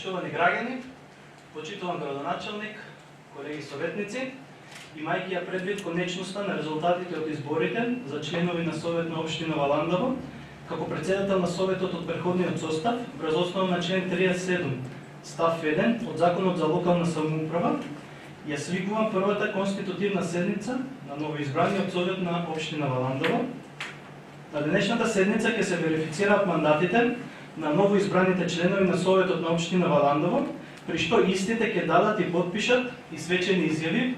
Почитувани граѓани, почитуван градоначалник, колеги советници, имајќи ја предвид конечноста на резултатите од изборите за членови на Совет на општина Валандово, како председател на Советот од претходниот состав, врз основа на член 37 став 1 од Законот за локална самоуправа, ја свикувам првата конститутивна седница на новоизбраниот Совет на општина Валандово. На денешната седница ќе се верифицираат мандатите на новоизбраните членови на Советот на општина Валандово, при што истите ќе дадат и подпишат и свечени изјави.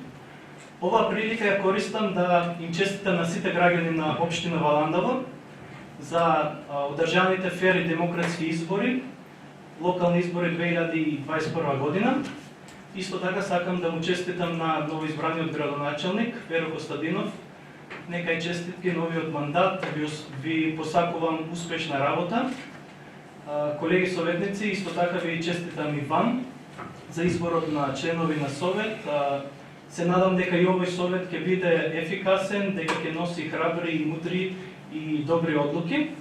Оваа прилика ја користам да им честитам на сите граѓани на општина Валандово за одржаните фер и демократски избори, локални избори 2021 година. Исто така сакам да му честитам на новоизбраниот градоначалник Веро Костадинов. Нека и честитки новиот мандат, ви посакувам успешна работа. Колеги советници, исто така ви честитам и вам за изборот на членови на Совет. Се надам дека и овој Совет ќе биде ефикасен, дека ќе носи храбри и мудри и добри одлуки.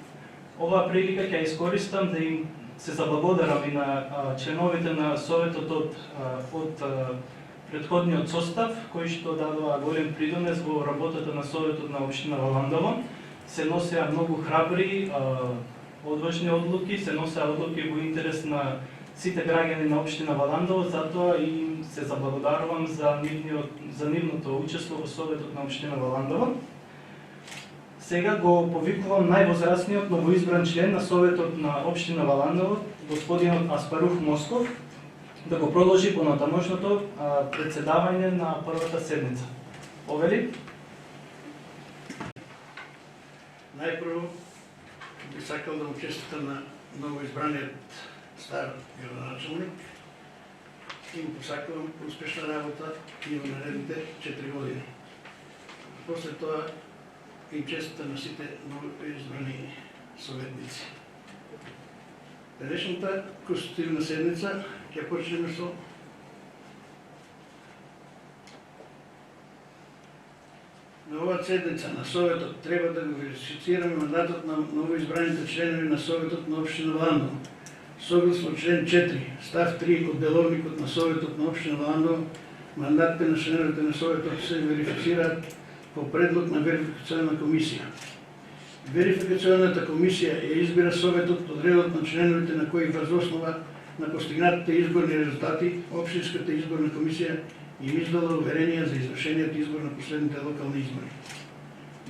Оваа прилика ќе ја искористам да им се заблагодарам и на членовите на Советот од претходниот состав, кои што дадоа голем придонес во работата на Советот на општина Валандово. Се носеа многу храбри, одважни одлуки, се носеа одлуки во интерес на сите граѓани на општина Валандово, затоа и се заблагодарувам за нивното учество во Советот на општина Валандово. Сега го повикувам највозрастниот новоизбран член на Советот на општина Валандово, господинот Аспарух Москов, да го продолжи понатамошното председавање на првата седница. Овели? Најпрво би сакал да му честитам на новоизбраниот стар градоначалник и му посакувам успешна работа и во наредните 4 години. После тоа им честитам на сите новоизбрани советници. Денешната конститутивна седница ќе почнеме со на оваа седница на Советот треба да го верифицираме мандатот на новоизбраните членови на Советот на општина Валандово. Согласно член 4, став 3 од Деловникот на Советот на општина Валандово, мандатите на членовите на Советот се верифицираат по предлог на верификационна комисија. Верификационната комисија ја избира Советот од редот на членовите на кои врз основа на постигнатите изборни резултати, општинската изборна комисија им издала уверение за извршениот избор на последните локални избори.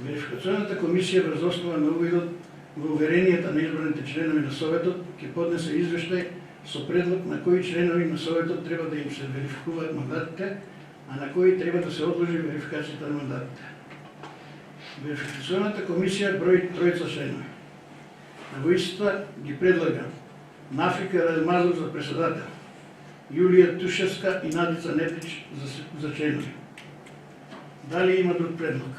Верификационната комисија врз основа на увидот во уверенијата на избраните членови на Советот ќе поднесе извештај со предлог на кои членови на Советот треба да им се верификуваат мандатите, а на кои треба да се одложи верификацијата на мандатите. Верификационната комисија брои 3 членови. На истата ги предлага Нафика Радмазов за председател, Јулија Тушевска и Надица Нетич за членови. Дали има друг предлог?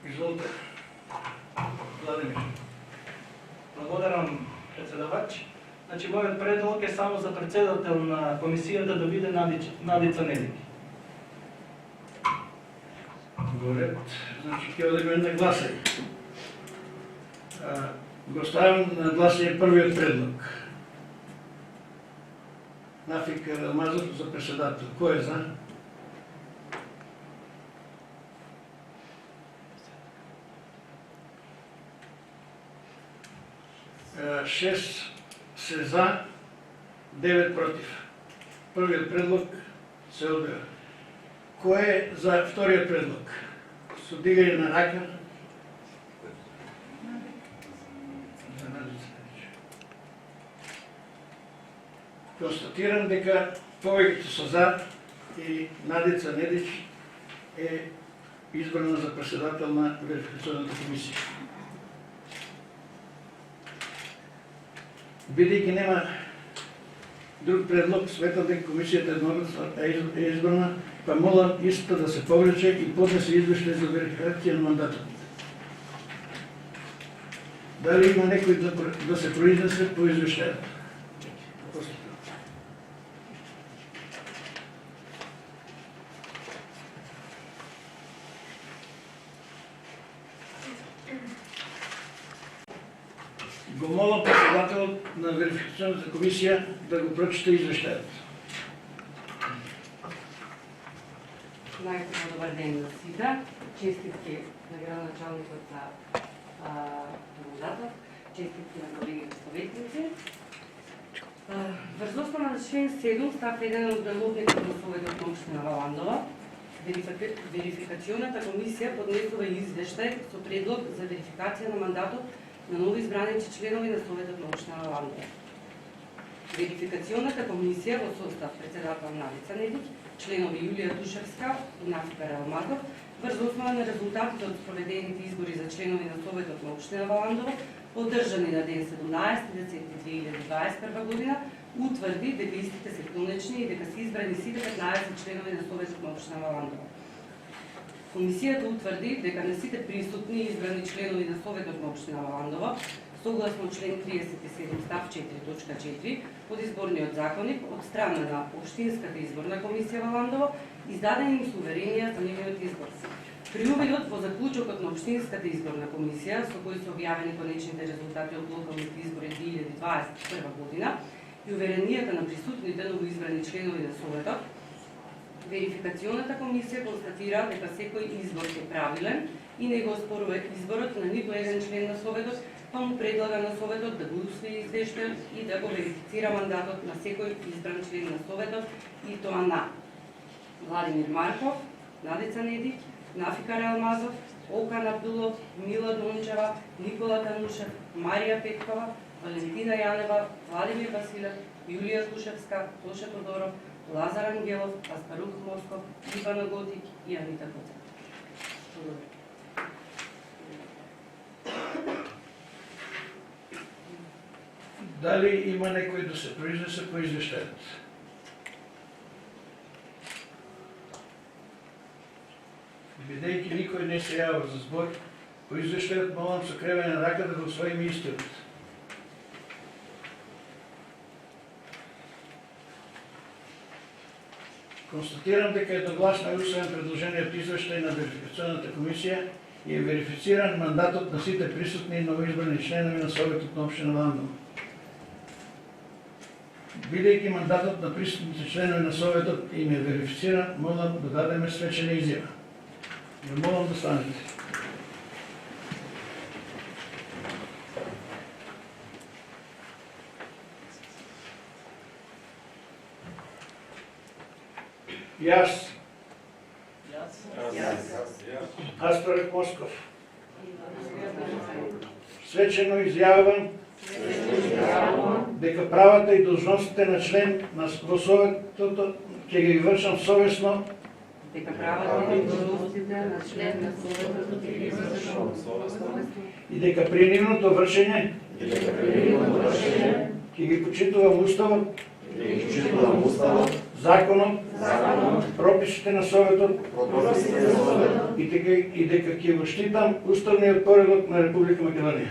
Изволите. Владимир. Благодарам, председавач. Значи, мојот предлог е само за председател на комисијата да биде Надица Нетич. Горед. Значи, ќе одиме на гласање. Го ставам на гласање првиот предлог. Нафика Радмазов за председател. Кој е за? Шест се за, 9 против. Првиот предлог се одбива. Кој е за вториот предлог? Со дигање на рака. Констатирам дека повеќето се за и Надица Недич е избрана за председател на верификационната комисија. Бидејќи нема друг предлог, сметам дека комисијата едногласно е избрана, па молам истата да се повлече и поднесе извештај за верификација на мандатот. Дали има некој да се произнесе по извештајот? Го молам председателот на верификационната комисија да го прочита извештајот. Најпрво добар ден на сите. Честитки на градоначалникот за мандатот, честитки на колегите советници. Врз основа на член 7 став 1 од Деловникот на Советот на општина Валандова, верификационата комисија поднесува извештај со предлог за верификација на мандатот на нови избраници членови на Советот на општина Валандова. Верификационата комисија во состав председател Надица Недиќ, членови Јулија Душевска и Нафика Ралмазов, врз основа на резултатите од спроведените избори за членови на Советот на општина Валандова, одржани на ден 17.10.2021 година, утврди дека истите се конечно и дека се избрани сите 15 членови на Советот на општина Валандова. Комисијата утврди дека на сите присутни избрани членови на Советот на општина Валандова, согласно член 37 став 4.4 од изборниот законник од страна на Општинската изборна комисија Валандова, издадени им суверенија за нивниот избор. При увидот во заклучокот на Општинската изборна комисија, со кој се објавени конечните резултати од локалните избори 2021 година и уверенијата на присутните новоизбрани членови на Советот, верификационата комисија констатира дека секој избор е правилен и не го оспорува изборот на ниту еден член на Советот, па му предлага на Советот да го усвои извештајот и да го верифицира мандатот на секој избран член на Советот, и тоа на Владимир Марков, Надица Недиќ, Нафика Ралмазов, Окан Абдулов, Мила Дончева, Никола Танушев, Марија Петкова, Валентина Јанева, Владимир Василев, Јулија Душевска, Тоше Тодоров, Лазар Ангелов, Аспарух Москов, Ивана Готик и Анита Коцак. Дали има некој да се произнесе по извештајот? Бидејќи никој не се јава за збор по извештајот, молам со кревање на рака да го усвоиме истиот. Констатирам дека едногласно е усвоен предложениот извештај на верификационната комисија и е верифициран мандатот на сите присутни и новоизбрани членови на Советот на општина Валандова. Бидејќи мандатот на присутните членови на Советот им е верифициран, молам да дадеме свечена изјава. Ве молам да станете. Јас, Аспарух Москов, свечено изјавувам дека правата и должностите на член во Советот ќе ги вршам совесно Дека правата и должностите на член на Советот ќе ги вршам совесно и дека при нивното вршење ќе ги почитувам Уставот, законот, прописите на Советот и дека ќе го штитам уставниот поредок на Република Македонија.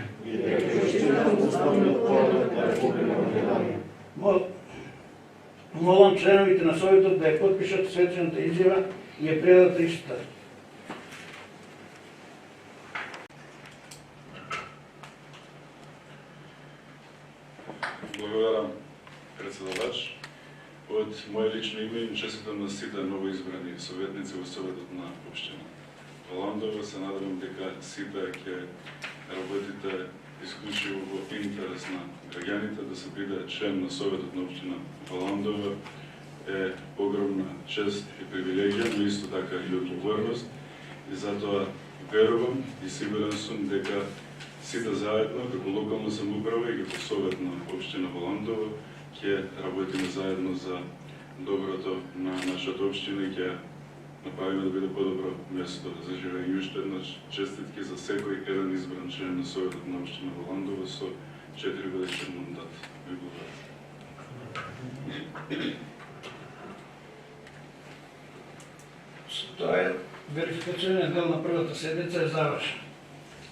Молам членовите на Советот да ја потпишат свечената изјава и ја предадат истата. Благодарам, председавач. Од моје лично име им честитам на сите новоизбрани советници во Советот на општина Валандова. Се надевам дека сите ќе работите исклучиво во интерес на граѓаните. Да се биде член на Советот на општина Валандова е огромна чест и привилегија, но исто така и одговорност. И затоа верувам и сигурен сум дека сите заедно, како локална самоуправа и како Совет на општина Валандова, ќе работиме заедно за доброто на нашата општина и ќе направиме да биде подобро место за живење. Уште еднаш честитки за секој еден избран член на Советот на општина Валандова со 4-годишен мандат. Ви благодарам. Тоа е верификационен дел на првата седмица е завршен.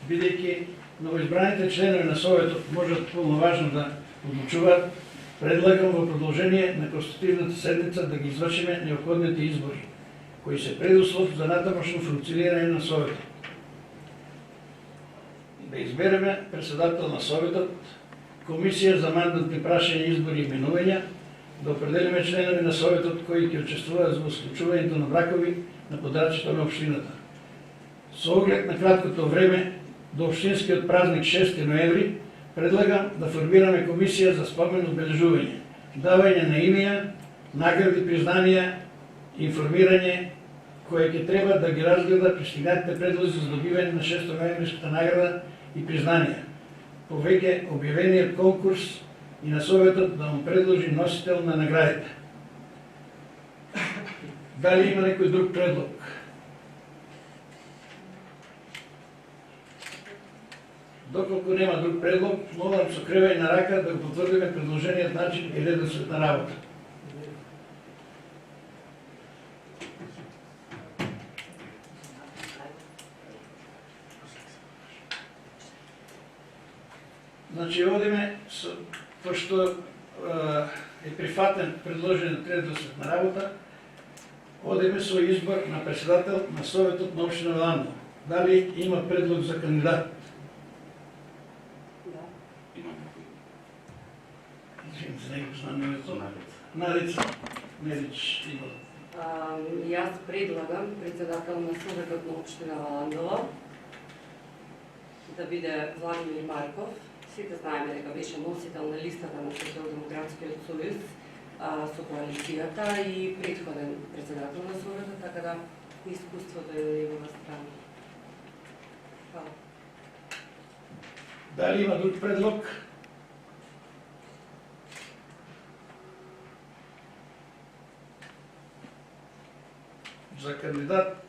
Бидејќи новоизбраните членови на Советот можат полноважно да одлучуваат, предлагам во продолжение на конститутивната седмица да ги извршиме неопходните избори, кои се предуслов за натамошно функционирање на Советот. Да избереме председател на Советот Комисија за мандатни прашања, избори и именувања, да определиме членови на Советот кои ќе учествуваат во склучувањето на бракови на подрачјето на општината. Со оглед на краткото време до општинскиот празник 6 ноември, предлагам да формираме комисија за спомен одбележување, давање на имија, награди, признанија, информирање, која ќе треба да ги разгледа пристигнатите предлози за добивање на 6 ноемвриската награда и признанија, по веќе објавениот конкурс и на Советот да му предложи носител на наградите. Дали има некој друг предлог? Доколку нема друг предлог, молам со кревање на рака да го потврдиме предложениот начин и редослед на работа. Значи, одиме, пошто е прифатен предложен редослед на работа, одиме со избор на председател на Советот на општина Валандово. Дали има предлог за кандидат? За него знам името. Налица Медич има. Јас предлагам председател на Советот на општина Валандово да биде Владимир Марков. Сите знаеме дека беше носител на листата на Социјалдемократскиот сојуз со коалицијата и претходен председател на Советот, така да искуството е на негова страна. Хвала. Дали има друг предлог? За кандидат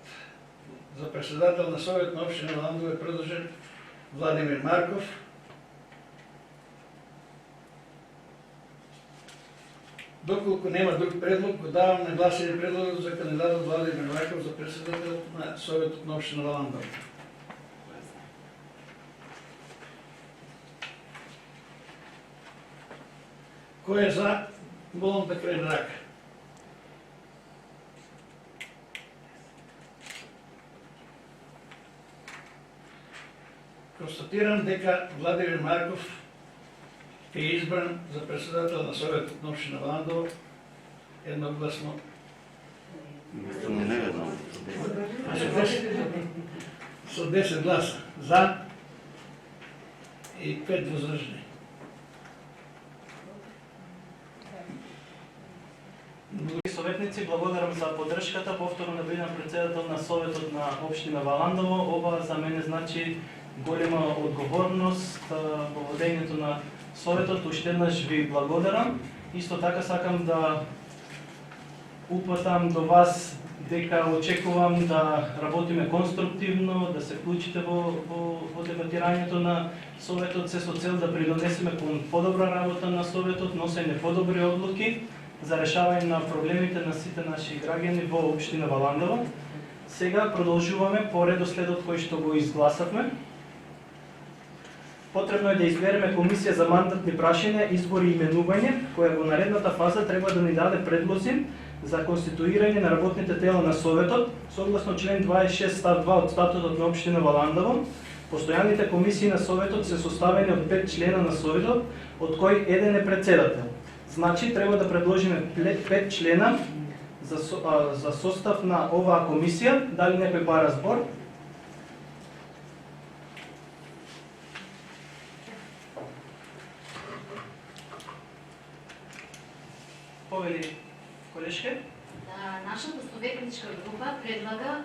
за председател на Совет на општина Валандово е предложен Владимир Марков. Доколку нема друг предлог, го давам на гласење предлогот за кандидатот Владимир Марков за председател на Советот на општина Валандово. Кој е за? Молам да крene рака. Констатирам дека Владимир Марков е избран за председател на Советот на општина Валандово едногласно. Со 10 гласа за и 5 возражени. Советници, благодарам за поддршката. Повторно да бидам председател на Советот на општина Валандово. Ова за мене значи голема одговорност во водењето на Советот. Уште еднаш ви благодарам. Исто така сакам да упатам до вас дека очекувам да работиме конструктивно, да се вклучите во дебатирањето на Советот, се со цел да придонесеме кон подобра работа на Советот, носење подобри одлуки за решавање на проблемите на сите наши граѓани во општина Валандово. Сега продолжуваме по редоследот кој што го изгласавме. Потребно е да избереме комисија за мандатни прашања, избори и именување, која во наредната фаза треба да ни даде предлози за конституирање на работните тела на Советот, согласно член 26 став 2 од статутот на општина Валандово. Постојаните комисии на Советот се составени од 5 члена на Советот, од кој еден е председател. Значи, треба да предложиме 5 члена за состав на оваа комисија. Дали некој бара збор? Повели колешке? Нашата советничка група предлага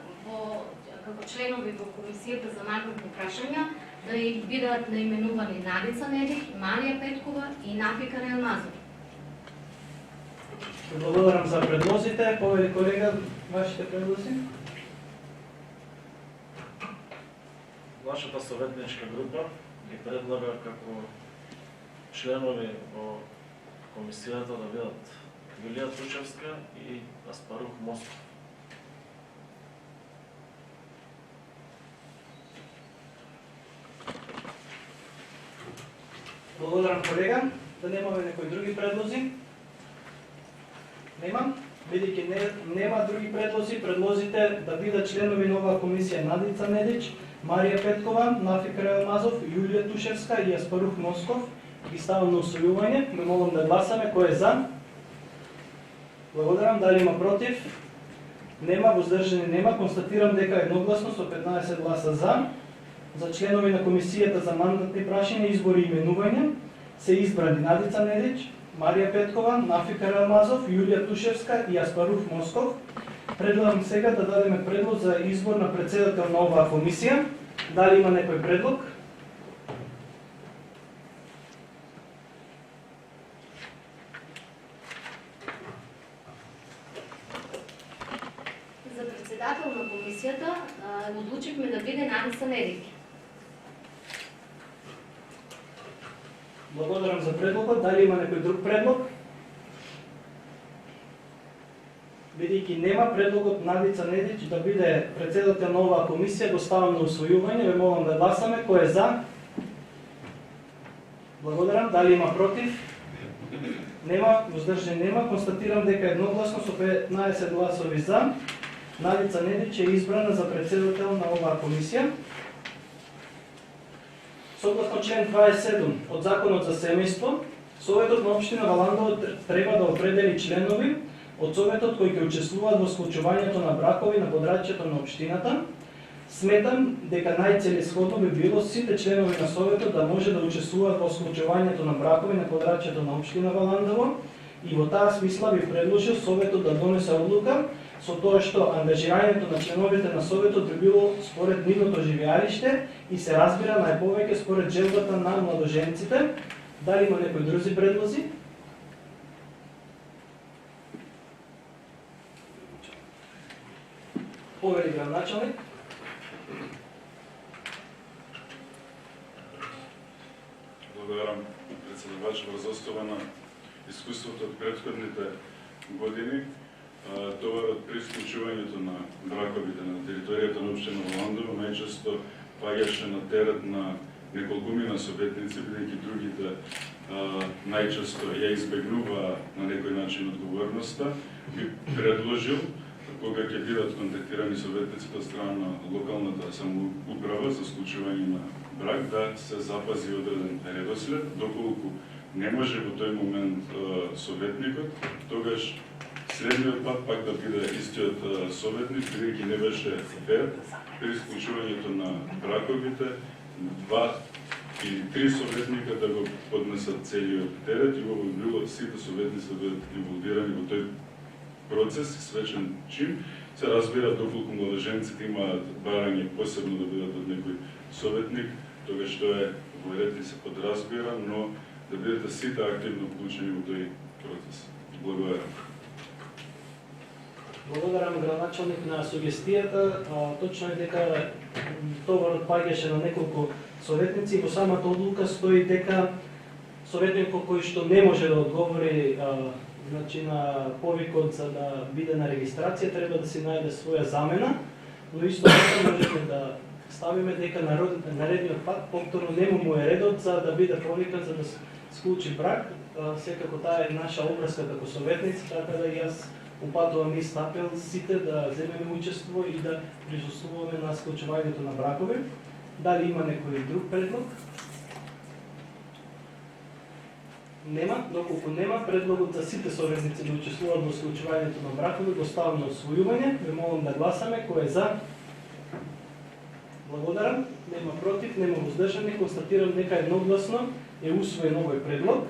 како членови во комисијата за мандатни прашања да бидат наименувани Надица Недич, Марија Петкова и Нафика Реалмазов. Благодарам за предлозите. Повели колега, вашите предлози? Нашата советничка група ги предлага како членови во комисијата да бидат Јулија Тушевска и Аспарух Москов. Благодарам колега. Да немаме некои други предлози? Немам. Бидејќи нема други предлози, предлозите да бидат членови на оваа комисија Надица Недич, Марија Петкова, Нафика Реалмазов, Јулија Тушевска и Аспарух Москов ги ставам на усвојување. Ме молам да гласаме. Кој е за? Благодарам. Дали има против? Нема. Воздржани нема. Констатирам дека едногласно со 15 гласа за членови на Комисијата за мандатни прашања, избори и именувања се избрани Надица Недич, Марија Петкова, Нафи Карамазов, Јулија Тушевска и Аспаруф Москов. Предлагам сега да дадеме предлог за избор на председател на оваа комисија. Дали има некој предлог? За председател на комисията одлучивме да биде Надица Недич. Благодарам за предлогот. Дали има некој друг предлог? Бидејќи нема предлогот Надица Недич да биде председател на оваа комисија, го ставам на усвојување. Ве молам да гласаме. Кој е за? Благодарам. Дали има против? Нема. Воздржани нема. Констатирам дека едногласно со 15 гласови за Надица Недич е избрана за председател на оваа комисија. Согласно член 27 од Законот за семејство, Советот на општина Валандово треба да определи членови од Советот кои ќе учествуваат во склучувањето на бракови на подрачјето на општината. Сметам дека најцелесходно би било сите членови на Советот да може да учествуваат во склучувањето на бракови на подрачјето на општина Валандово и во таа смисла би предложил Советот да донесе одлука со тоа што ангажирањето на членовите на Советот би било според нивното живеалиште и се разбира најповеќе според желбата на младоженците. Дали има некои други предлози? Повери градоначалник. Благодарам, председавач. Врз основа на искуството од претходните години, товарот при склучувањето на браковите на територијата на општина Валандово најчесто паѓаше на терет на неколкумина советници, бидејќи другите најчесто ја избегнува на некој начин одговорноста. Би предложил, кога ќе бидат контактирани советниците од страна на локалната самоуправа за склучување на брак, да се запази одреден редослед, доколку не може во тој момент советникот, тогаш следниот пат пак да биде истиот советник, бидејќи не беше фер при склучувањето на браковите, 2 или 3 советника да го поднесат целиот терет и во било сите советници да бидат инволвирани во тој процес и свечен чин. Се разбира доколку младоженците имаат барање посебно да бидат од некој советник, тогаш тоа е во ред и се подразбира, но да бидете сите активно вклучени во тој процес. Благодарам. Благодарам градоначалник на сугестијата. Точно е дека товарот паѓаше на неколку советници. Во самата одлука стои дека советникот кој што не може да одговори на повикот за да биде на регистрација, треба да си најде своја замена, но исто така можеме да ставиме дека наредниот пат повторно нему му е редот за да биде повикан за да склучи брак. Секако таа е наша обврска како советници, така да и јас упатувам и стапел сите да земеме учество и да присуствуваме на склучувањето на бракови. Дали има некој друг предлог? Нема. Доколку нема, предлогот за сите советници да учествуваат во склучувањето на бракови го ставам на усвојување. Ве молам да гласаме. Кој е за? Благодарам. Нема против, нема воздржани. Констатирам дека едногласно е усвоен овој предлог.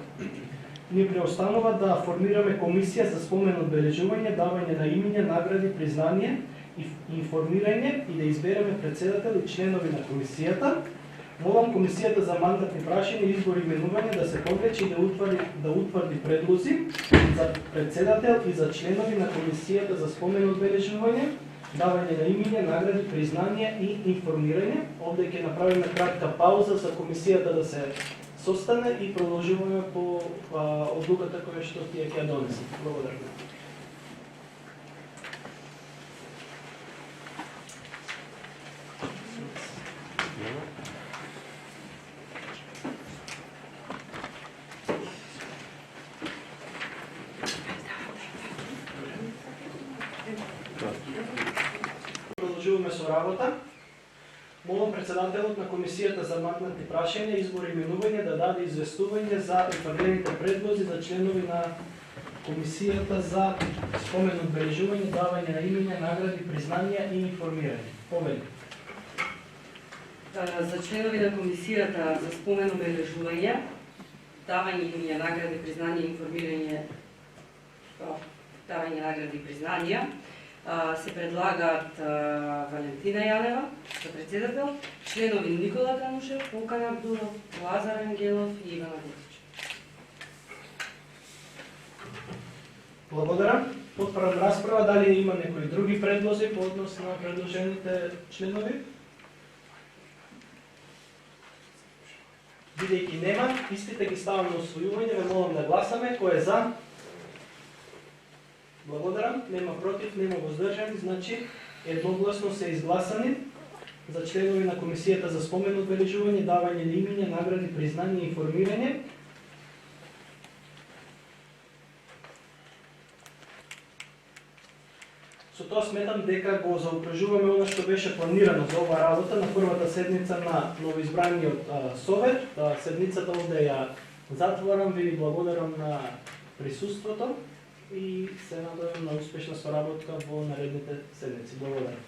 Ни преостанува да формираме комисија за спомен одбележување, давање на имиња, награди, признание и информирање и да избереме председател и членови на комисијата. Молам комисијата за мандатни прашања, избори и именување да се повлече и да утврди предлози за председател и за членови на комисијата за спомен одбележување, давање на имиња, награди, признание и информирање. Овде ќе направиме кратка пауза за комисијата да се состане и продолжуваме по одлуката која што тие ќе ја донесат. Благодарам. Продолжуваме со работа. Молам председателот на Комисијата за макнати прашања, избор и именување да даде известување за прифрлените предлози за членови на Комисијата за спомен одбележување, давање на имиња, награди, признанија и информирање. Повели. За членови на Комисијата за спомен обележување, давање имиња, награди, признанија и информирање, давање награди и признанија, се предлагаат Валентина Јанева за председател, членови Никола Танушев, Волкан Абдулов, Лазар Ангелов и Ивана Гутич. Благодарам. Отварам расправа, дали има некои други предлози по однос на предложените членови? Бидејќи нема, истите ги ставам на усвојување, ве молам да гласаме. Кој е за? Благодарам. Нема против, нема воздржани, значи едногласно се изгласани за членови на Комисијата за спомен одбележување, давање на имиња, награди, признанија и информирање. Со тоа сметам дека го заокружуваме она што беше планирано за оваа работа на првата седница на новоизбраниот совет. Седницата овде ја затворам, ви благодарам на присуството и се надевам на успешна соработка во наредните седници. Благодарам.